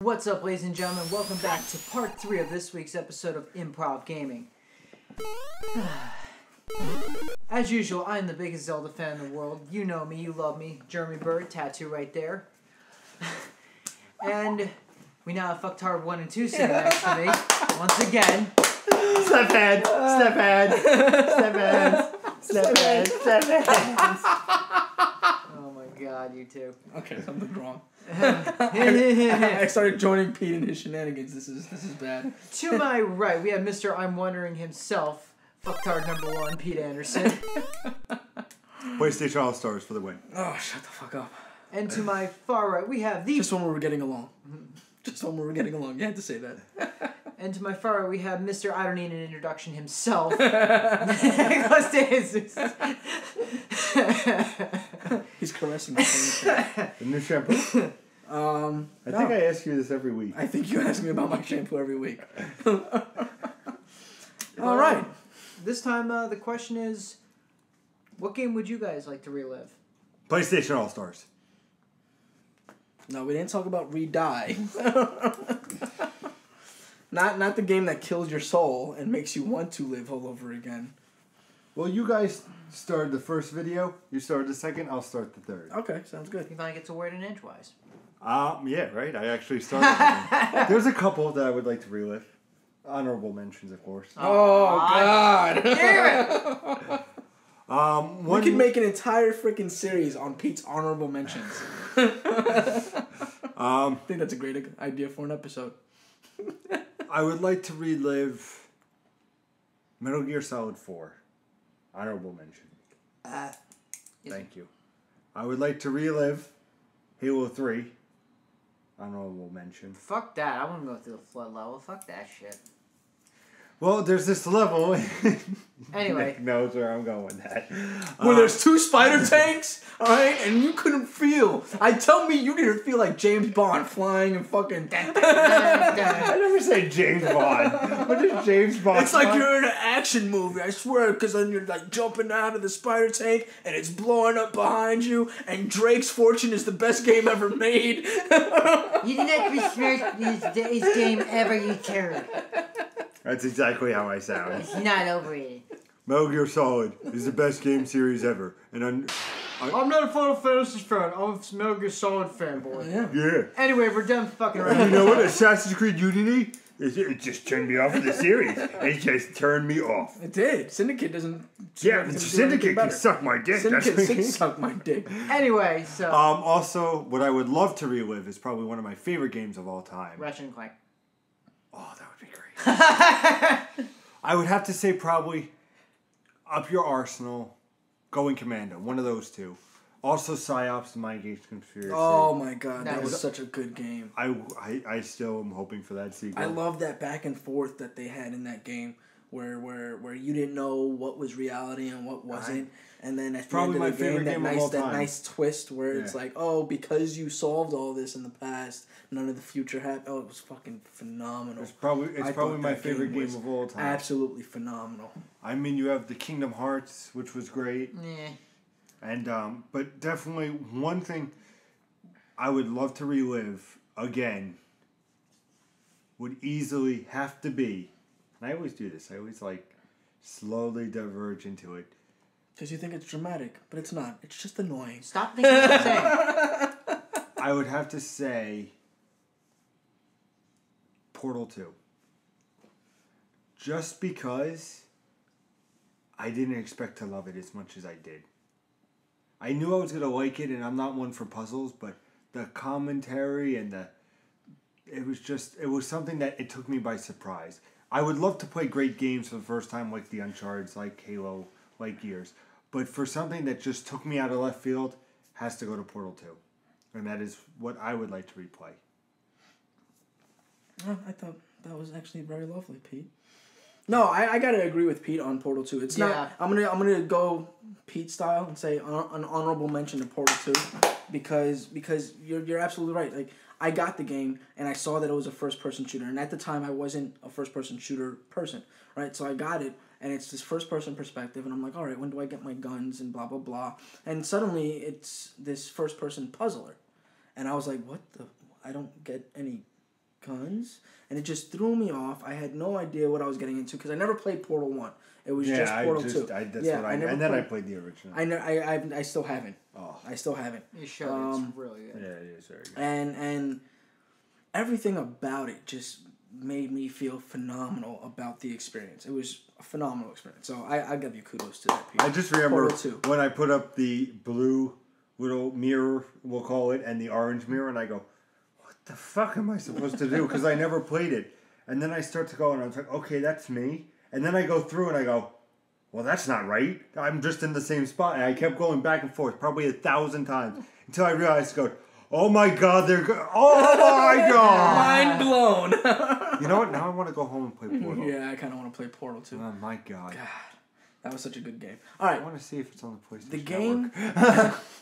What's up, ladies and gentlemen? Welcome back to part 3 of this week's episode of Improv Gaming. As usual, I'm the biggest Zelda fan in the world. You know me, you love me. Jeremy Bird, tattoo right there. And we now have Fucktard 1 and 2 sitting next to me. Once again. Step ahead, step ahead, step ahead, step ahead, step ahead. Oh my god, you two. Okay, something's wrong. I started joining Pete in his shenanigans. This is bad. To my right, we have Mr. I'm Wondering himself, Fucktard number 1, Pete Anderson. PlayStation All-Stars for the win. Oh, shut the fuck up. And to my far right, we have the... Just when we were getting along. Just when we were getting along. You had to say that. And to my far right, we have Mr. I don't need an introduction himself. Nicholas Jesus. He's caressing my face. The new shampoo? I think I ask you this every week. I think you ask me about my shampoo every week. All right. This time, the question is, what game would you guys like to relive? PlayStation All-Stars. No, we didn't talk about Re-Die. Not the game that kills your soul and makes you want to live all over again. Well, you guys started the first video. You started the second. I'll start the third. Okay, sounds good. You finally get to word and edgewise. Yeah, right. I actually started. There's a couple that I would like to relive. Honorable mentions, of course. Oh God! Damn it! We could make an entire freaking series on Pete's honorable mentions. I think that's a great idea for an episode. I would like to relive Metal Gear Solid 4. Honorable mention. Thank you. I would like to relive Halo 3. Honorable mention. Fuck that. I want to go through the flood level. Fuck that shit. Well, there's this level. Anyway. Nick knows where I'm going with that. When there's 2 spider tanks, alright, and you couldn't feel. Tell me you didn't feel like James Bond flying and fucking... I never say James Bond. What is James Bond? It's like you're in an action movie, I swear, because then you're like jumping out of the spider tank and it's blowing up behind you, and Drake's Fortune is the best game ever made. You did not respect this game ever, you turd. That's exactly how I sound. It's not overrated. Metal Gear Solid is the best game series ever. And I'm not a Final Fantasy fan. I'm a Metal Gear Solid fanboy. Yeah. Anyway, we're done fucking around. And you know what? Assassin's Creed Unity, it just turned me off of the series. It just turned me off. It did. Syndicate doesn't... Yeah, Syndicate can suck my dick. Syndicate can suck my dick. Anyway, so... Also, what I would love to relive is probably one of my favorite games of all time. Ratchet and Clank. Oh, that would be great. I would have to say probably Up Your Arsenal, Going Commando. One of those two. Also, PsyOps, The Mind Games Conspiracy. Oh my god, that was was such a good game. I still am hoping for that sequel. I love that back and forth that they had in that game, where you didn't know what was reality and what wasn't, and then at the end of the game, that nice twist where it's like, oh, because you solved all this in the past, none of the future happened. Oh, it was fucking phenomenal. It's probably my favorite game of all time. Absolutely phenomenal. I mean, you have the Kingdom Hearts, which was great. Yeah. And but definitely one thing I would love to relive again would easily have to be, and I always do this, I always like slowly diverge into it. Because you think it's dramatic, but it's not. It's just annoying. Stop thinking what I'm saying. I would have to say Portal 2. Just because I didn't expect to love it as much as I did. I knew I was going to like it, and I'm not one for puzzles, but the commentary and it was something that it took me by surprise. I would love to play great games for the first time, like the Uncharted, like Halo, like Gears. But for something that just took me out of left field, has to go to Portal 2. And that is what I would like to replay. Oh, I thought that was actually very lovely, Pete. No, I gotta agree with Pete on Portal 2. It's not. I'm gonna go Pete style and say an honorable mention to Portal 2 because you're absolutely right. Like, I got the game and I saw that it was a first person shooter, and at the time I wasn't a first person shooter person, right? So I got it and it's this first person perspective, and I'm like, all right, when do I get my guns and blah blah blah, and suddenly it's this first person puzzler, and I was like, what the? I don't get any guns, and it just threw me off. I had no idea what I was getting into because I never played Portal 1. It was just Portal 2. I played the original. I still haven't. Oh. I still haven't. You should. It's really good. Yeah, it is very good. And everything about it just made me feel phenomenal about the experience. It was a phenomenal experience. So I give you kudos to that, Peter. I just remember when I put up the blue little mirror, we'll call it, and the orange mirror, and I go, what the fuck am I supposed to do? Because I never played it. And then I start to go, and I was like, okay, that's me. And then I go through, and I go, well, that's not right. I'm just in the same spot. And I kept going back and forth probably 1,000 times until I realized, oh my God, oh my God. Mind blown. You know what? Now I want to go home and play Portal. Yeah, I kind of want to play Portal too. Oh my God. That was such a good game. All right. I want to see if it's on the PlayStation The game,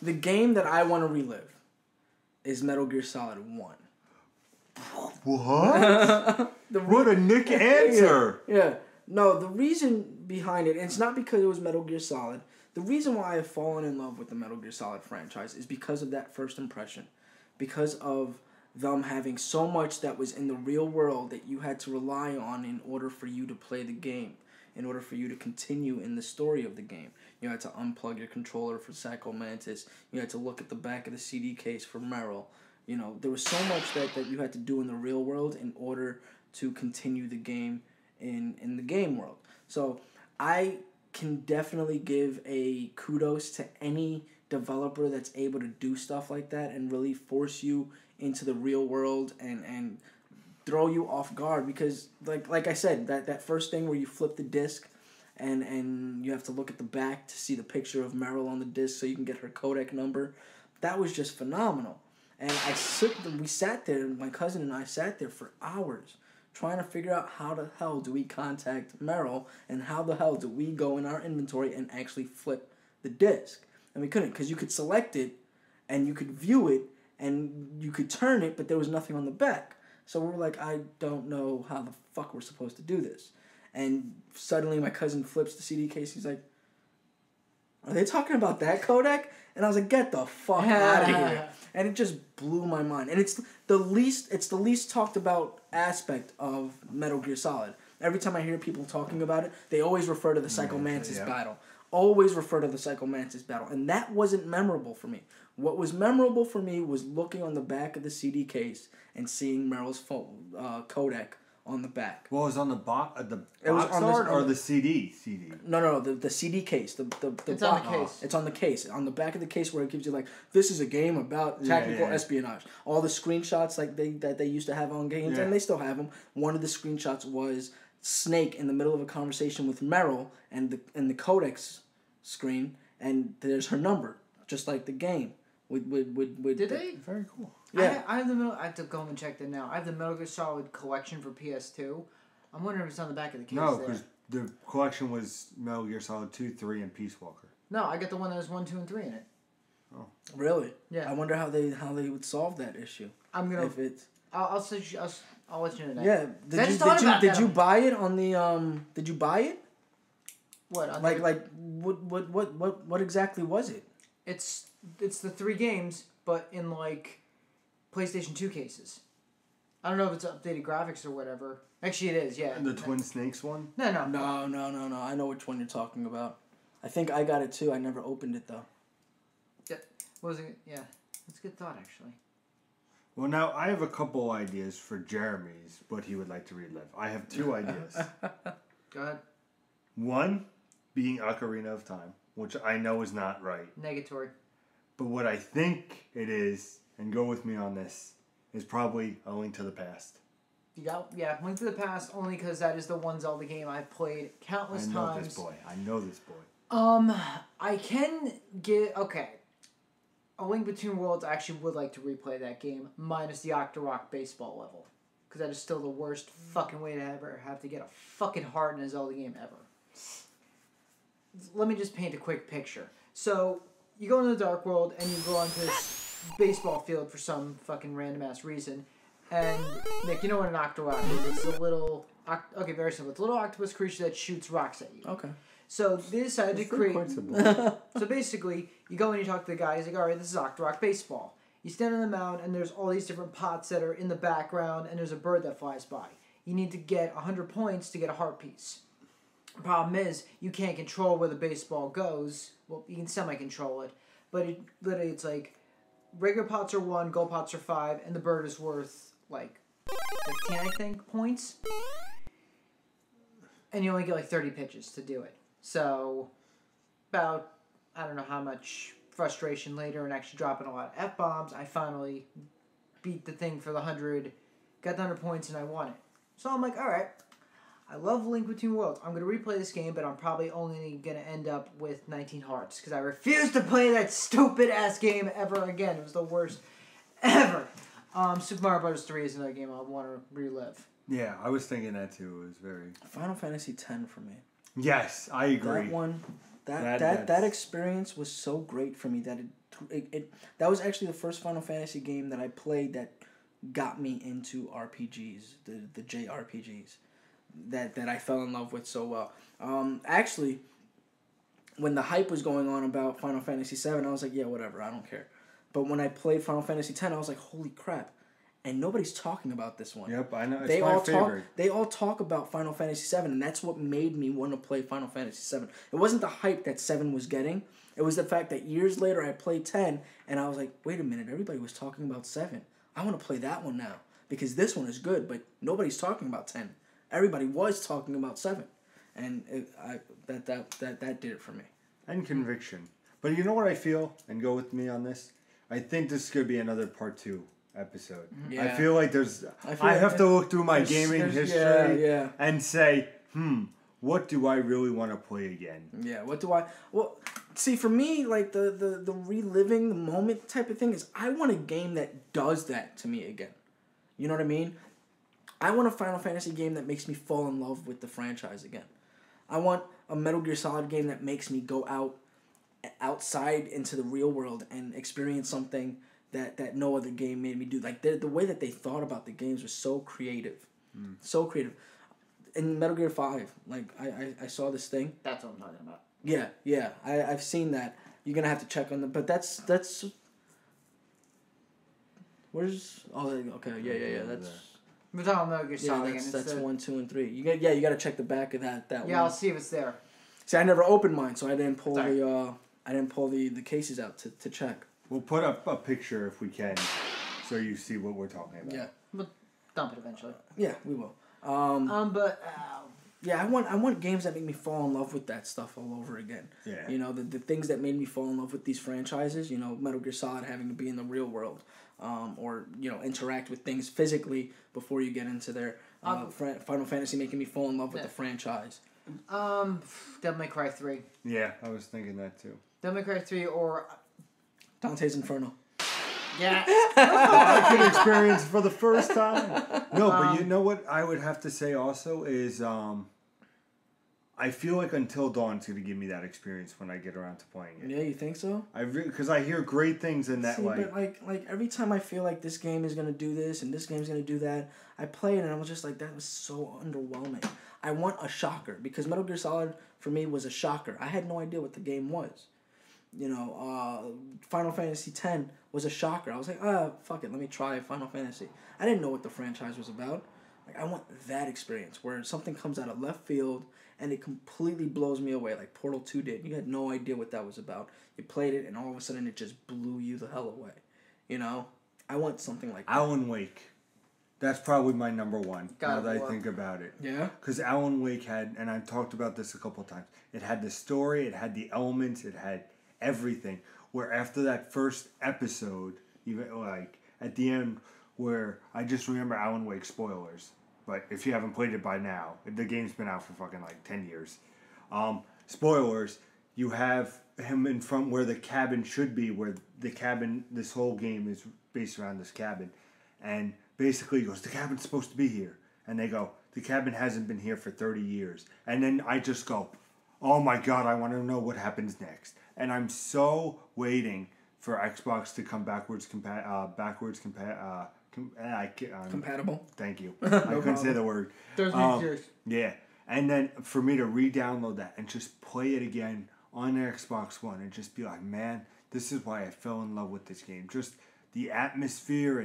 the game that I want to relive is Metal Gear Solid 1. What? What a Nick answer. Yeah. No, the reason behind it, and it's not because it was Metal Gear Solid. The reason why I've fallen in love with the Metal Gear Solid franchise is because of that first impression. Because of them having so much that was in the real world that you had to rely on in order for you to play the game. In order for you to continue in the story of the game. You had to unplug your controller for Psycho Mantis. You had to look at the back of the CD case for Meryl. You know, there was so much that you had to do in the real world in order to continue the game in the game world. So I can definitely give a kudos to any developer that's able to do stuff like that and really force you into the real world and throw you off guard, because like I said, that first thing where you flip the disc and you have to look at the back to see the picture of Meryl on the disc so you can get her codec number, that was just phenomenal. And we sat there, my cousin and I sat there for hours trying to figure out how the hell do we contact Meryl and how the hell do we go in our inventory and actually flip the disc. And we couldn't, because you could select it and you could view it and you could turn it, but there was nothing on the back. So we were like, I don't know how the fuck we're supposed to do this. And suddenly my cousin flips the CD case. He's like, are they talking about that codec? And I was like, get the fuck out of here. And it just blew my mind. And it's the least talked about aspect of Metal Gear Solid. Every time I hear people talking about it, they always refer to the Psycho Mantis battle. Always refer to the Psycho Mantis battle. And that wasn't memorable for me. What was memorable for me was looking on the back of the CD case and seeing Meryl's phone, codec on the back. Well, it was on the box art or the CD? No, the CD case. It's on the case. It's on the case. On the back of the case where it gives you like, this is a game about technical espionage. All the screenshots like they used to have on games, and they still have them. One of the screenshots was Snake in the middle of a conversation with Meryl and the codex screen, and there's her number, just like the game. Did they? Very cool. Yeah, I have to go home and check that now. I have the Metal Gear Solid collection for PS2. I'm wondering if it's on the back of the case. No, because the collection was Metal Gear Solid 2, 3, and Peace Walker. No, I got the one that has 1, 2, and 3 in it. Oh, really? Yeah. I wonder how they would solve that issue. I'm gonna. If it's. I'll let you know that. Yeah. Did you buy it on the Did you buy it? What? On what exactly was it? It's the 3 games, but in like PlayStation 2 cases. I don't know if it's updated graphics or whatever. Actually, it is. Yeah. And the Twin Snakes one? No. I know which one you're talking about. I think I got it too. I never opened it though. Yeah. Was it? Yeah. That's a good thought, actually. Well, now I have a couple ideas for Jeremy's what he would like to relive. I have 2 ideas. Go ahead. One being Ocarina of Time, which I know is not right. Negatory. But what I think it is, and go with me on this, is probably A Link to the Past. Link to the Past only because that is the one Zelda game I've played countless times. I know this boy. I can get A Link Between Worlds. I actually would like to replay that game minus the Octorok baseball level, because that is still the worst fucking way to ever have to get a fucking heart in a Zelda game ever. Let me just paint a quick picture. So you go into the Dark World and you go onto this baseball field for some fucking random ass reason. And Nick, you know what an Octorok is? It's a little very simple. It's a little octopus creature that shoots rocks at you. Okay. So they decided to create. Quite simple. So basically, you go and you talk to the guy. He's like, "All right, this is Octorok baseball." You stand on the mound, and there's all these different pots that are in the background, and there's a bird that flies by. You need to get 100 points to get a heart piece. The problem is, you can't control where the baseball goes. Well, you can semi-control it, but literally it's like, regular pots are 1, gold pots are 5, and the bird is worth, like, 15, I think, points. And you only get, like, 30 pitches to do it. So, about, I don't know how much frustration later and actually dropping a lot of F-bombs, I finally beat the thing for the 100, got the 100 points, and I won it. So I'm like, alright, I love Link Between Worlds. I'm going to replay this game, but I'm probably only going to end up with 19 hearts, because I refuse to play that stupid-ass game ever again. It was the worst ever. Super Mario Bros. 3 is another game I want to relive. Yeah, I was thinking that too. It was very... Final Fantasy X for me. Yes, I agree. That one... That experience was so great for me that that was actually the first Final Fantasy game that I played that got me into RPGs, the JRPGs, that I fell in love with so well. Actually, when the hype was going on about Final Fantasy VII, I was like, yeah, whatever, I don't care. But when I played Final Fantasy X, I was like, holy crap. And nobody's talking about this one. Yep, I know. It's my favorite. They all talk about Final Fantasy VII, and that's what made me want to play Final Fantasy VII. It wasn't the hype that 7 was getting. It was the fact that years later I played 10, and I was like, wait a minute, everybody was talking about 7. I want to play that one now, because this one is good, but nobody's talking about 10. Everybody was talking about 7. And that did it for me. And conviction. But you know what I feel, and go with me on this? I think this could be another part 2 episode. Yeah. I feel like I have to look through my gaming history and say, what do I really want to play again? Yeah, see, for me, like, the reliving the moment type of thing is, I want a game that does that to me again. You know what I mean? I want a Final Fantasy game that makes me fall in love with the franchise again. I want a Metal Gear Solid game that makes me go outside into the real world and experience something that no other game made me do. Like, the way that they thought about the games was so creative. So creative. In Metal Gear 5, like, I saw this thing. That's what I'm talking about. Yeah. I've seen that. You're going to have to check on but that's... Where's... Oh, okay, yeah, that's... We're talking about Metal Gear Solid again. That's 1, 2, and 3. You got to check the back of that one. Yeah, I'll see if it's there. See, I never opened mine, so I didn't pull the cases out to check. We'll put up a picture if we can, so you see what we're talking about. Yeah, we'll dump it eventually. Yeah, we will. Yeah, I want games that make me fall in love with that stuff all over again. Yeah. You know, the things that made me fall in love with these franchises. You know, Metal Gear Solid having to be in the real world, or interact with things physically before you get into their Final Fantasy making me fall in love with the franchise. Devil May Cry 3. Yeah, I was thinking that too. Devil May Cry 3 or Dante's Inferno. Yeah. I could experience for the first time. No, but you know what I would have to say also is I feel like Until Dawn's going to give me that experience when I get around to playing it. Yeah, you think so? Because I hear great things in that. But like every time I feel like this game is going to do this and this game's going to do that, I play it and I was just like, that was so underwhelming. I want a shocker, because Metal Gear Solid for me was a shocker. I had no idea what the game was. Final Fantasy X was a shocker. I was like, fuck it, let me try Final Fantasy. I didn't know what the franchise was about. Like, I want that experience where something comes out of left field and it completely blows me away, like Portal 2 did. You had no idea what that was about. You played it and all of a sudden it just blew you the hell away. I want something like that. Alan Wake. That's probably my number one, now that I think about it. Yeah? Because Alan Wake had, and I've talked about this a couple of times, it had the story, it had the elements, it had everything. Where after that first episode, even like at the end, where I just remember Alan Wake spoilers. But if you haven't played it by now, the game's been out for fucking like 10 years. Spoilers, you have him in front where the cabin should be, where the cabin, this whole game is based around this cabin. And basically he goes, the cabin's supposed to be here. And they go, the cabin hasn't been here for 30 years. And then I just go, oh my god, I want to know what happens next. And I'm so waiting for Xbox to come compatible. Thank you. I couldn't say the word. Yeah. And then for me to re-download that and just play it again on Xbox One and just be like, man, this is why I fell in love with this game. Just the atmosphere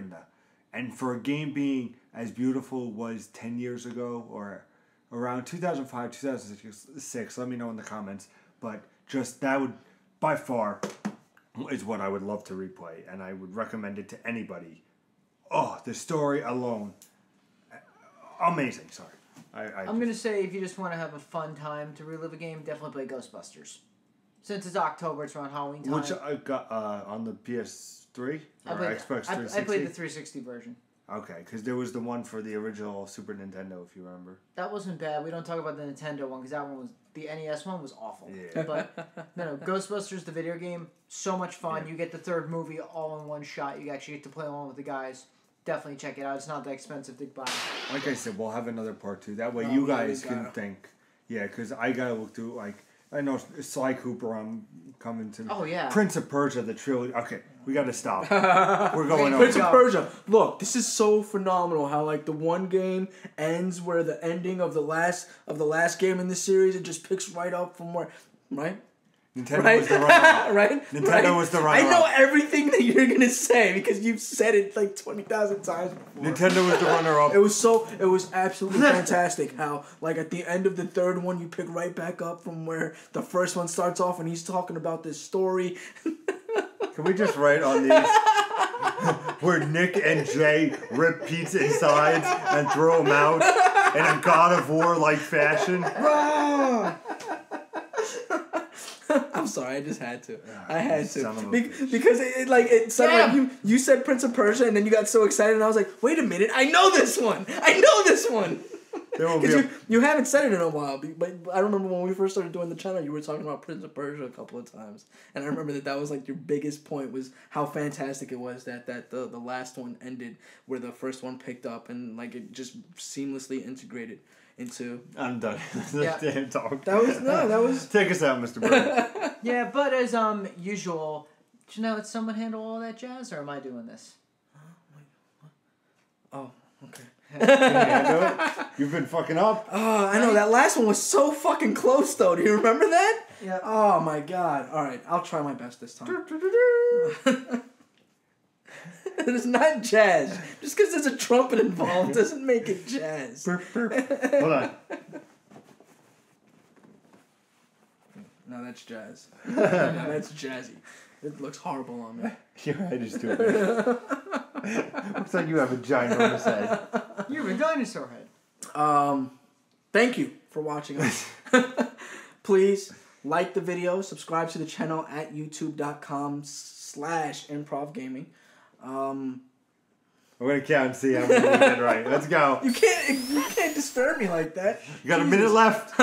and for a game being as beautiful was 10 years ago or around 2005, 2006, let me know in the comments. But just that would, by far, is what I would love to replay. And I would recommend it to anybody. Oh, the story alone. Amazing, sorry. I'm going to say if you just want to have a fun time to relive a game, definitely play Ghostbusters. Since it's October, it's around Halloween time. Which I got on the PS3 or Xbox 360? I played the 360 version. Okay, because there was the one for the original Super Nintendo, if you remember. That wasn't bad. We don't talk about the Nintendo one because that one was... The NES one was awful. Yeah. But, no, Ghostbusters, the video game, so much fun. Yeah. You get the third movie all in one shot. You actually get to play along with the guys. Definitely check it out. It's not that expensive to buy. Like I said, we'll have another part 2. That way you guys can think. Yeah, because I got to look through, like... I know Sly Cooper, I'm coming to... Oh, yeah. Prince of Persia, the trilogy. Okay, we got to stop. We're going over. Prince of Persia. Look, this is so phenomenal how, like, the one game ends where the ending of the last game in the series, it just picks right up from where... Right? Nintendo was the runner-up. Right? Nintendo was the runner-up. I know everything that you're going to say because you've said it like 20,000 times before. Nintendo was the runner-up. It was absolutely fantastic how, like, at the end of the third one, you pick right back up from where the first one starts off and he's talking about this story. Can we just write on these where Nick and Jay rip Pete's insides and throw them out in a God of War-like fashion? I'm sorry, I just had to. I had to because it sounded like you said Prince of Persia and then you got so excited and I was like, wait a minute, I know this one. Because you haven't said it in a while, but I remember when we first started doing the channel, you were talking about Prince of Persia a couple of times, and I remember that was like your biggest point was how fantastic it was that the last one ended where the first one picked up and like it just seamlessly integrated into. I'm done. Damn talk. That was. Take us out, Mr. Bird. Yeah, but as usual, let someone handle all that jazz, or am I doing this? Oh, okay. Can you handle it? You've been fucking up. Oh, I know. That last one was so fucking close, though. Do you remember that? Yeah. Oh, my God. All right. I'll try my best this time. It's not jazz. Just because there's a trumpet involved doesn't make it jazz. Hold on. No, that's jazz. No, that's jazzy. It looks horrible on me. Your head is too big. Looks like you have a ginormous head. You have a dinosaur head. Thank you for watching us. Please like the video, subscribe to the channel at youtube.com/improvgaming. I'm gonna count and see how many we did right. Let's go. You can't disturb me like that. You got a minute left.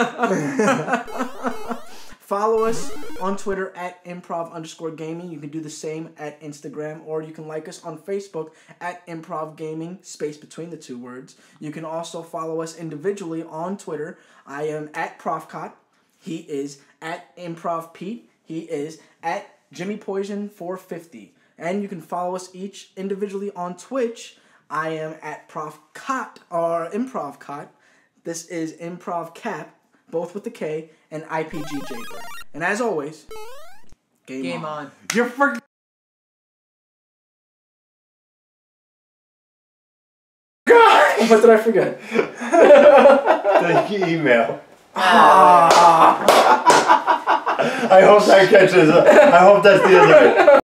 Follow us on Twitter at improv_gaming. You can do the same at Instagram, or you can like us on Facebook at Improv Gaming, space between the two words. You can also follow us individually on Twitter. I am at Profcott. He is at Improv Pete. He is at Jimmy Poison 450. And you can follow us each individually on Twitch. I am at Profcott or Improvcott. This is Improv Cap, both with the K, and IPG Jaybird. And as always, game on. You're freaking. What did I forget? The email. I hope that catches. I hope that's the end of it.